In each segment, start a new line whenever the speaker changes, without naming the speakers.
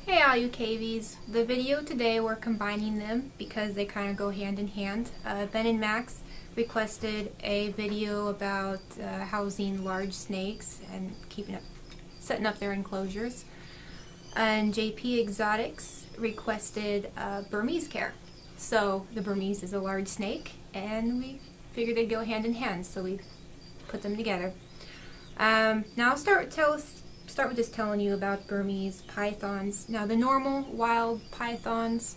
Hey all you KVs. The video today we're combining them because they kind of go hand in hand. Ben and Max requested a video about housing large snakes and setting up their enclosures. And JP Exotics requested Burmese care. So the Burmese is a large snake and we figured they'd go hand in hand, so we put them together. Now I'll start with just telling you about Burmese pythons. Now the normal wild pythons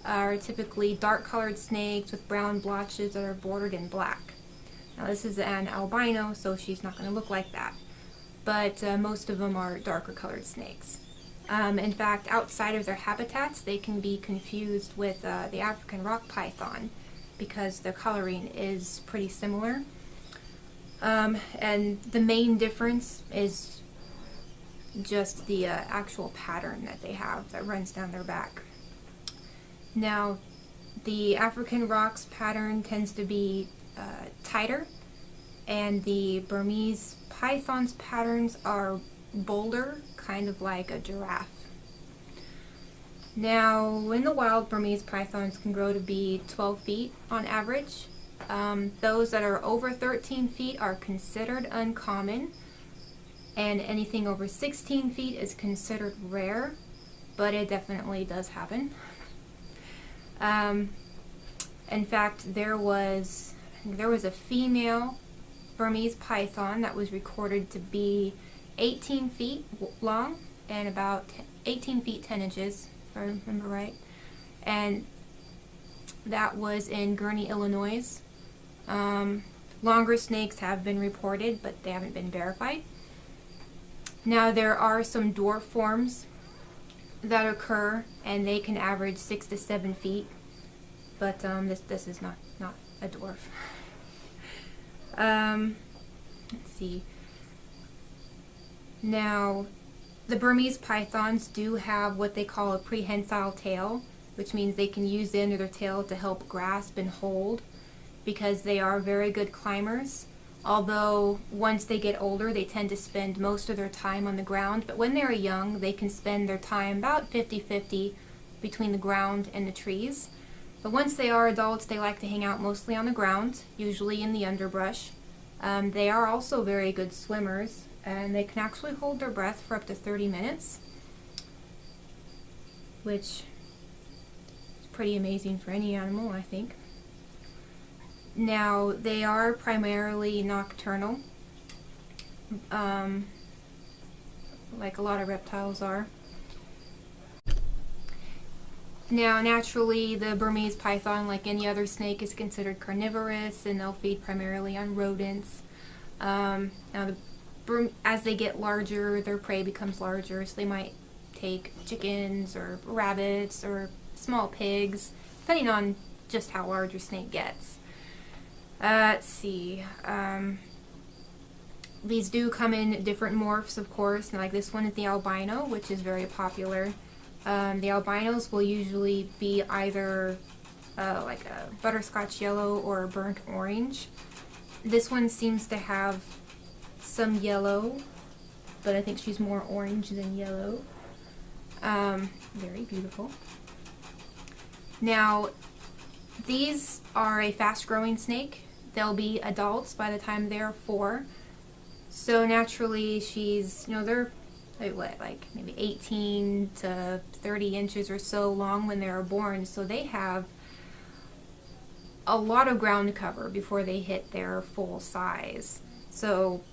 are typically dark colored snakes with brown blotches that are bordered in black. Now this is an albino, so she's not going to look like that. But most of them are darker colored snakes. In fact, outside of their habitats, they can be confused with the African rock python because their coloring is pretty similar. And the main difference is just the actual pattern that they have that runs down their back. Now, the African rocks pattern tends to be tighter, and the Burmese python's patterns are bolder, kind of like a giraffe. Now, in the wild, Burmese pythons can grow to be 12 feet on average. Those that are over 13 feet are considered uncommon, and anything over 16 feet is considered rare, but it definitely does happen. In fact, there was a female Burmese python that was recorded to be 18 feet long and about 18 feet 10 inches, if I remember right. And that was in Gurnee, Illinois. Longer snakes have been reported, but they haven't been verified. Now there are some dwarf forms that occur, and they can average 6 to 7 feet, but this is not a dwarf. Let's see. Now, the Burmese pythons do have what they call a prehensile tail, which means they can use the end of their tail to help grasp and hold, because they are very good climbers. Although once they get older, they tend to spend most of their time on the ground, but when they're young, they can spend their time about 50-50 between the ground and the trees. But once they are adults, they like to hang out mostly on the ground, usually in the underbrush. They are also very good swimmers, and they can actually hold their breath for up to 30 minutes, which is pretty amazing for any animal, I think. Now, they are primarily nocturnal, like a lot of reptiles are. Now, naturally, the Burmese python, like any other snake, is considered carnivorous, and they'll feed primarily on rodents. As they get larger, their prey becomes larger, so they might take chickens or rabbits or small pigs, depending on just how large your snake gets. Let's see. These do come in different morphs, of course. Like this one is the albino, which is very popular. The albinos will usually be either like a butterscotch yellow or a burnt orange. This one seems to have some yellow, but I think she's more orange than yellow. Very beautiful. Now, these are a fast-growing snake. They'll be adults by the time they're 4. So naturally, they're like maybe 18 to 30 inches or so long when they're born. So they have a lot of ground cover before they hit their full size. So,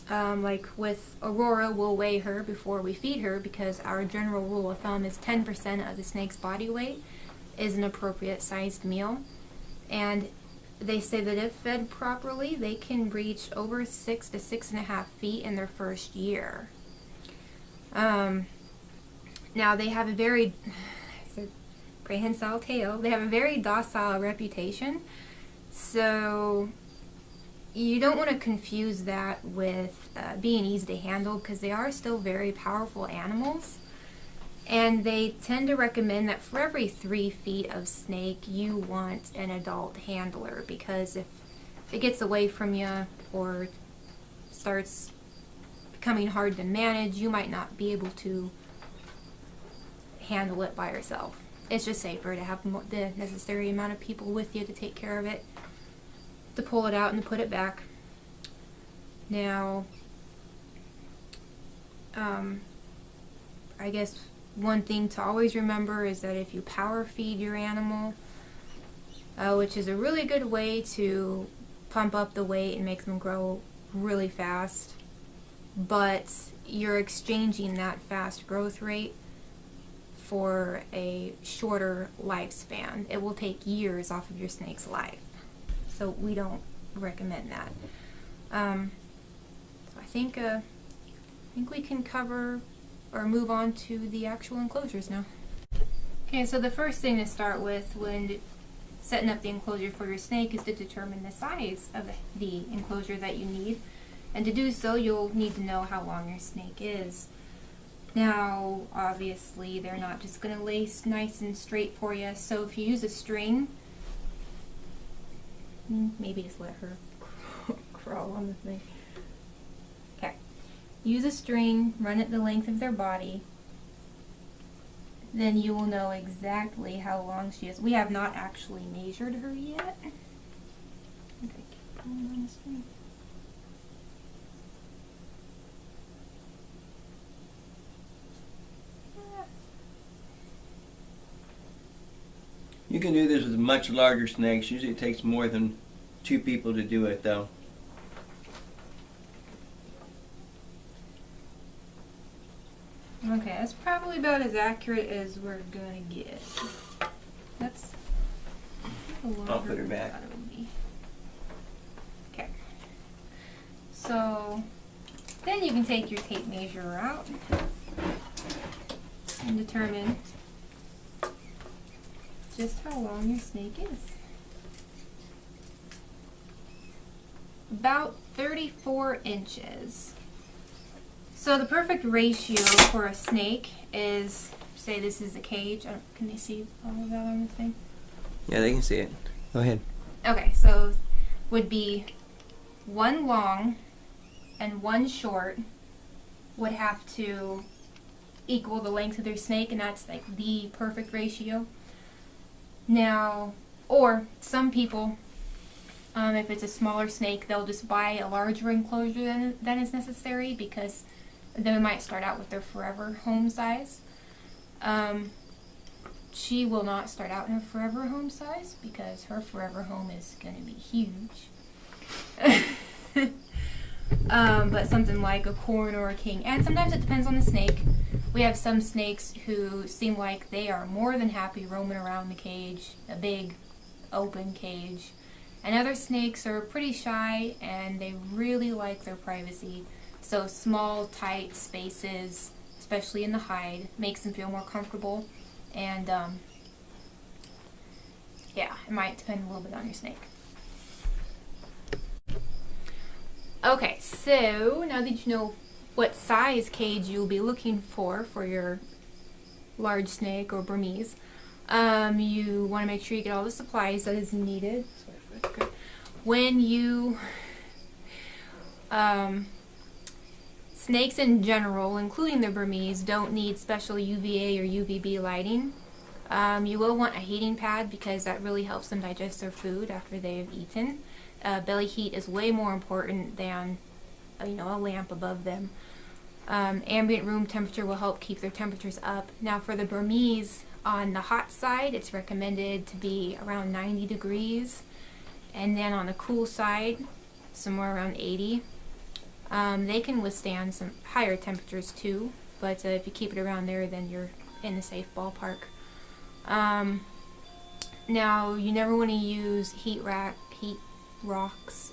like with Aurora, we'll weigh her before we feed her because our general rule of thumb is 10% of the snake's body weight is an appropriate sized meal. And they say that if fed properly, they can reach over 6 to 6.5 feet in their first year. Now they have a very prehensile tail. They have a very docile reputation, so you don't want to confuse that with being easy to handle, because they are still very powerful animals. And they tend to recommend that for every 3 feet of snake, you want an adult handler, because if it gets away from you or starts becoming hard to manage, you might not be able to handle it by yourself. It's just safer to have the necessary amount of people with you to take care of it, to pull it out and to put it back. Now, I guess one thing to always remember is that if you power feed your animal, which is a really good way to pump up the weight and make them grow really fast, but you're exchanging that fast growth rate for a shorter lifespan. It will take years off of your snake's life, so we don't recommend that. So I think we can cover or move on to the actual enclosures now. Okay, so the first thing to start with when setting up the enclosure for your snake is to determine the size of the enclosure that you need. And to do so, you'll need to know how long your snake is. Now, obviously, they're not just going to lay nice and straight for you. So if you use a string, maybe just let her crawl on the thing. Okay. Use a string, run it the length of their body. Then you will know exactly how long she is. We have not actually measured her yet. Okay, keep pulling on the string.
You can do this with much larger snakes. Usually it takes more than 2 people to do it though.
Okay, that's probably about as accurate as we're gonna get. That's
I'll put her back.
Okay. So then you can take your tape measure out and determine just how long your snake is. About 34 inches. So the perfect ratio for a snake is, say this is a cage. Can they see all of that on the thing?
Yeah, they can see it. Go ahead.
Okay, so would be 1 long and 1 short would have to equal the length of their snake, and that's like the perfect ratio. Now, or some people, if it's a smaller snake, they'll just buy a larger enclosure than is necessary, because then we might start out with their forever home size. She will not start out in her forever home size because her forever home is going to be huge. But something like a corn or a king, and sometimes it depends on the snake. We have some snakes who seem like they are more than happy roaming around the cage, a big open cage. And other snakes are pretty shy and they really like their privacy. So small, tight spaces, especially in the hide, makes them feel more comfortable. And yeah, it might depend a little bit on your snake. Okay, so now that you know what size cage you'll be looking for your large snake or Burmese, you want to make sure you get all the supplies that is needed. When you snakes in general, including the Burmese, don't need special UVA or UVB lighting. You will want a heating pad because that really helps them digest their food after they've eaten. Belly heat is way more important than a lamp above them. Ambient room temperature will help keep their temperatures up. Now for the Burmese, on the hot side, it's recommended to be around 90 degrees, and then on the cool side, somewhere around 80. They can withstand some higher temperatures too, but if you keep it around there, then you're in the safe ballpark. Now, you never want to use heat rocks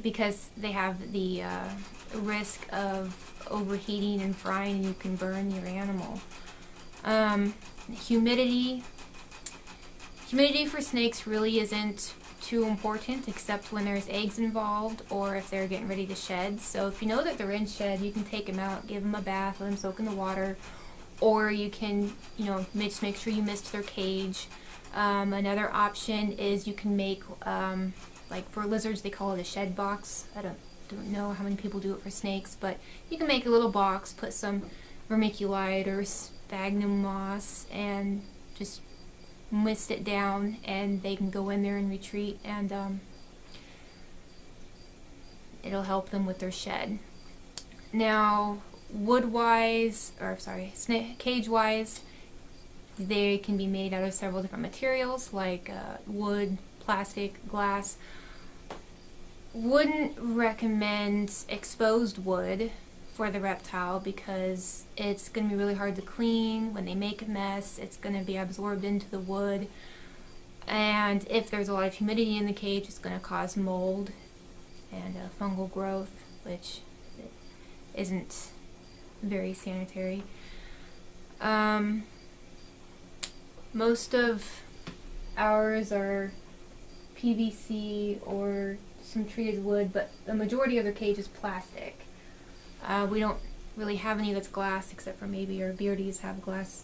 because they have the risk of overheating and frying, and you can burn your animal. Humidity for snakes really isn't too important, except when there's eggs involved or if they're getting ready to shed. So if you know that they're in shed, you can take them out, give them a bath, let them soak in the water, or you can, just make sure you mist their cage. Another option is you can make, like for lizards, they call it a shed box. I don't know how many people do it for snakes, but you can make a little box, put some vermiculite or sphagnum moss and just mist it down, and they can go in there and retreat, and it'll help them with their shed. Now, cage-wise, they can be made out of several different materials like wood, plastic, glass. Wouldn't recommend exposed wood for the reptile because it's going to be really hard to clean. When they make a mess, it's going to be absorbed into the wood, and if there's a lot of humidity in the cage, it's going to cause mold and fungal growth, which isn't very sanitary. Most of ours are PVC or some treated wood, but the majority of their cage is plastic. We don't really have any that's glass, except for maybe our beardies have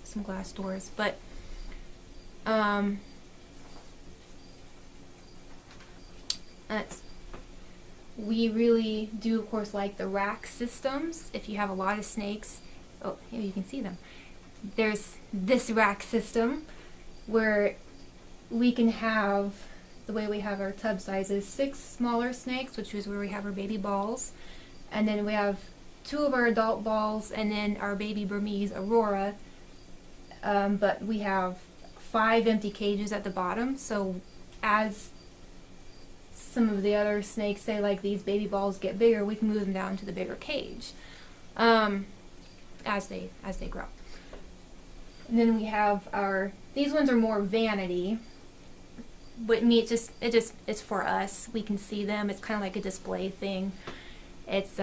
some glass doors. But we really do, of course, like the rack systems. If you have a lot of snakes, oh, here you can see them. There's this rack system where we can have, the way we have our tub sizes, 6 smaller snakes, which is where we have our baby balls, and then we have 2 of our adult balls, and then our baby Burmese Aurora, but we have 5 empty cages at the bottom, so as some of the other snakes, say like these baby balls, get bigger, we can move them down to the bigger cage as they grow. And then we have these ones are more vanity, but me, it's for us. We can see them. It's kind of like a display thing. It's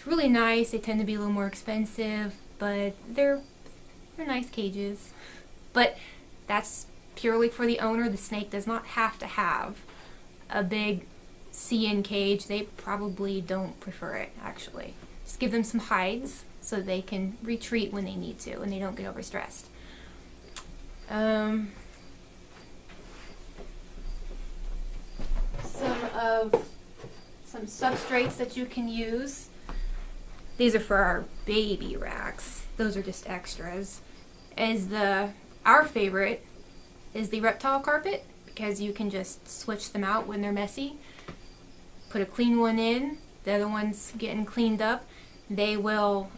really nice. They tend to be a little more expensive, but they're nice cages. But that's purely for the owner. The snake does not have to have a big CN cage. They probably don't prefer it, actually. Just give them some hides so they can retreat when they need to and they don't get overstressed. Some substrates that you can use. These are for our baby racks. Those are just extras. Our favorite is the reptile carpet, because you can just switch them out when they're messy. Put a clean one in, the other one's getting cleaned up. They will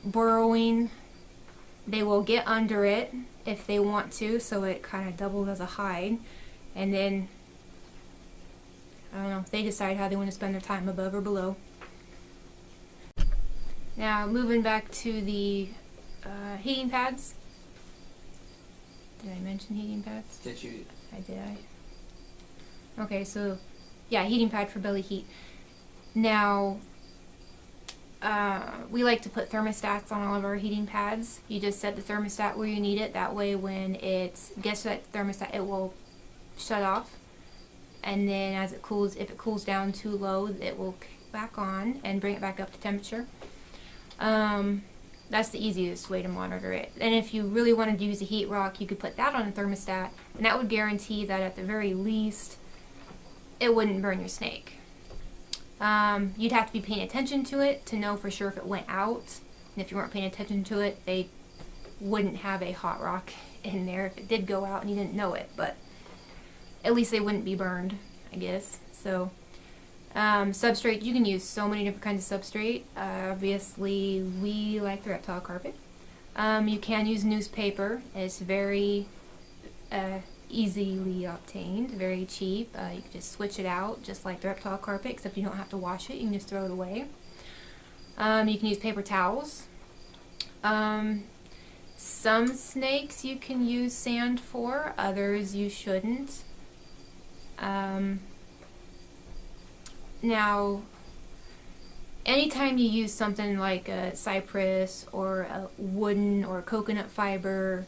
get under it if they want to, so it kind of doubles as a hide. And then, I don't know, they decide how they want to spend their time, above or below. Now, moving back to the heating pads. Did I mention heating pads?
Did you?
Did I? Okay, so yeah, heating pad for belly heat. Now, we like to put thermostats on all of our heating pads. You just set the thermostat where you need it. That way when it gets to that thermostat, it will shut off. And then as it cools, if it cools down too low, it will kick back on and bring it back up to temperature. That's the easiest way to monitor it. And if you really wanted to use a heat rock, you could put that on a thermostat, and that would guarantee that at the very least, it wouldn't burn your snake. You'd have to be paying attention to it to know for sure if it went out. And if you weren't paying attention to it, they wouldn't have a hot rock in there if it did go out and you didn't know it. But at least they wouldn't be burned, I guess. So, substrate, you can use so many different kinds of substrate. Obviously, we like the reptile carpet. You can use newspaper. It's very easily obtained, very cheap. You can just switch it out, just like the reptile carpet, except you don't have to wash it. You can just throw it away. You can use paper towels. Some snakes you can use sand for, others you shouldn't. Now, anytime you use something like a cypress or a wooden or coconut fiber,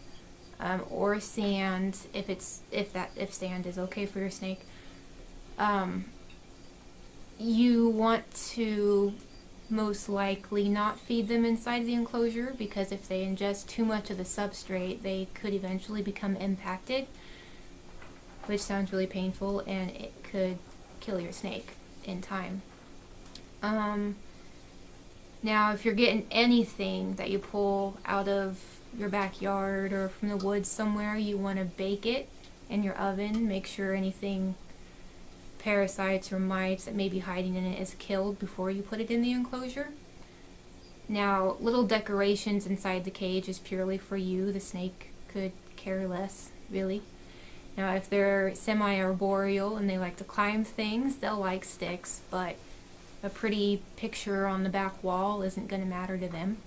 or sand, if sand is okay for your snake, you want to most likely not feed them inside the enclosure, because if they ingest too much of the substrate, they could eventually become impacted, which sounds really painful, and it could kill your snake in time. Now, if you're getting anything that you pull out of your backyard or from the woods somewhere, you want to bake it in your oven. Make sure anything, parasites or mites that may be hiding in it, is killed before you put it in the enclosure. Now, little decorations inside the cage is purely for you. The snake could care less, really. Now, if they're semi-arboreal and they like to climb things, they'll like sticks, but a pretty picture on the back wall isn't going to matter to them.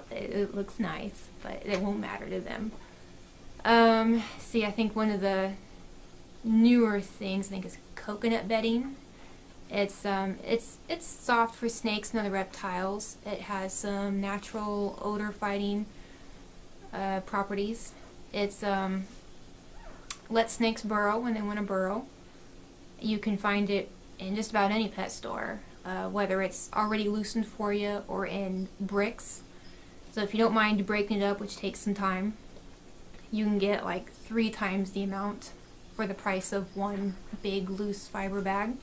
It looks nice, but it won't matter to them. See, I think one of the newer things, I think, is coconut bedding. It's soft for snakes and other reptiles. It has some natural odor fighting properties. It's lets snakes burrow when they want to burrow. You can find it in just about any pet store, whether it's already loosened for you or in bricks. So if you don't mind breaking it up, which takes some time, you can get like 3 times the amount for the price of one big loose fiber bag.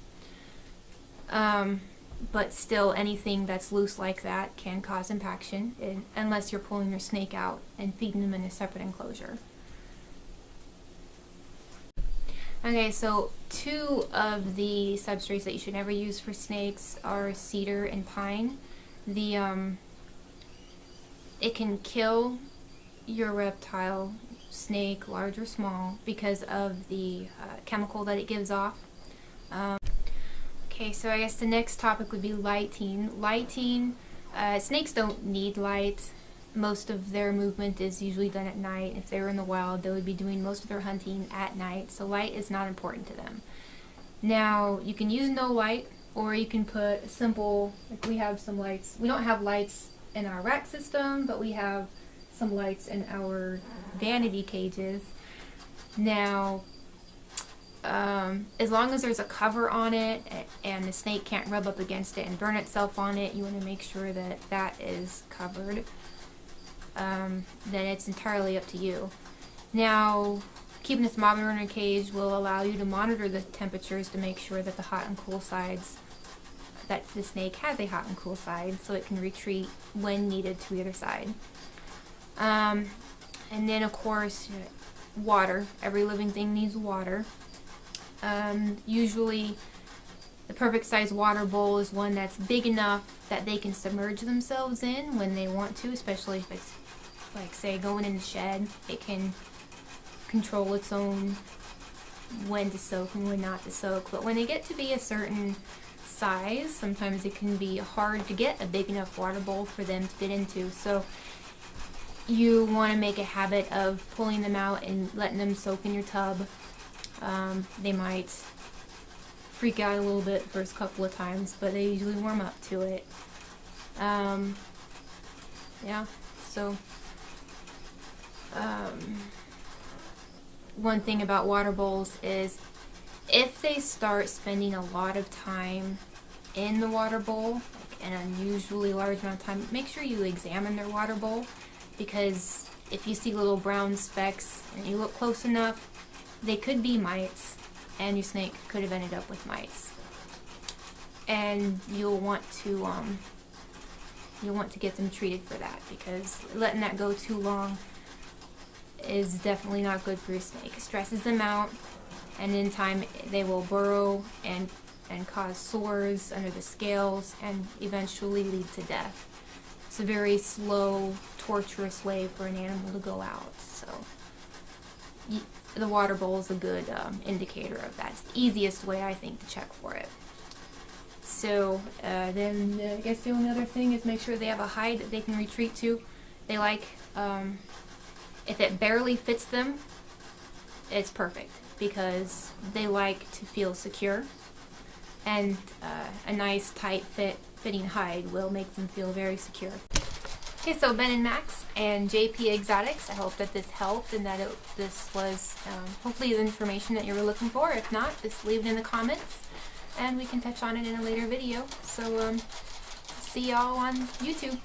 But still, anything that's loose like that can cause impaction, unless you're pulling your snake out and feeding them in a separate enclosure. Okay, so 2 of the substrates that you should never use for snakes are cedar and pine. It can kill your reptile, snake, large or small, because of the chemical that it gives off. Okay, so I guess the next topic would be lighting. Lighting, snakes don't need light. Most of their movement is usually done at night. If they were in the wild, they would be doing most of their hunting at night, so light is not important to them. Now, you can use no light, or you can put a simple, like we have some lights. We don't have lights in our rack system, but we have some lights in our vanity cages. Now, as long as there's a cover on it and the snake can't rub up against it and burn itself on it, you want to make sure that that is covered. Then it's entirely up to you. Now, keeping a thermometer in a cage will allow you to monitor the temperatures to make sure that the hot and cool sides, that the snake has a hot and cool side, so it can retreat when needed to either side. And then, of course, water. Every living thing needs water. Usually the perfect size water bowl is one that's big enough that they can submerge themselves in when they want to, especially if it's, like, say, going in the shed. It can control its own when to soak and when not to soak. But when they get to be a certain size, sometimes it can be hard to get a big enough water bowl for them to get into. So you want to make a habit of pulling them out and letting them soak in your tub. They might freak out a little bit the first couple of times, but they usually warm up to it. Yeah, so one thing about water bowls is if they start spending a lot of time in the water bowl, like an unusually large amount of time, make sure you examine their water bowl, because if you see little brown specks and you look close enough, they could be mites, and your snake could have ended up with mites. And you'll want to get them treated for that, because letting that go too long is definitely not good for your snake. It stresses them out, and in time they will burrow and cause sores under the scales and eventually lead to death. It's a very slow, torturous way for an animal to go out. So the water bowl is a good indicator of that. It's the easiest way, I think, to check for it. So then I guess the only other thing is make sure they have a hide that they can retreat to. They like, if it barely fits them, it's perfect, because they like to feel secure, and a nice tight fitting hide will make them feel very secure. Okay, so Ben and Max and JP Exotics, I hope that this helped and that this was hopefully the information that you were looking for. If not, just leave it in the comments and we can touch on it in a later video. So see y'all on YouTube.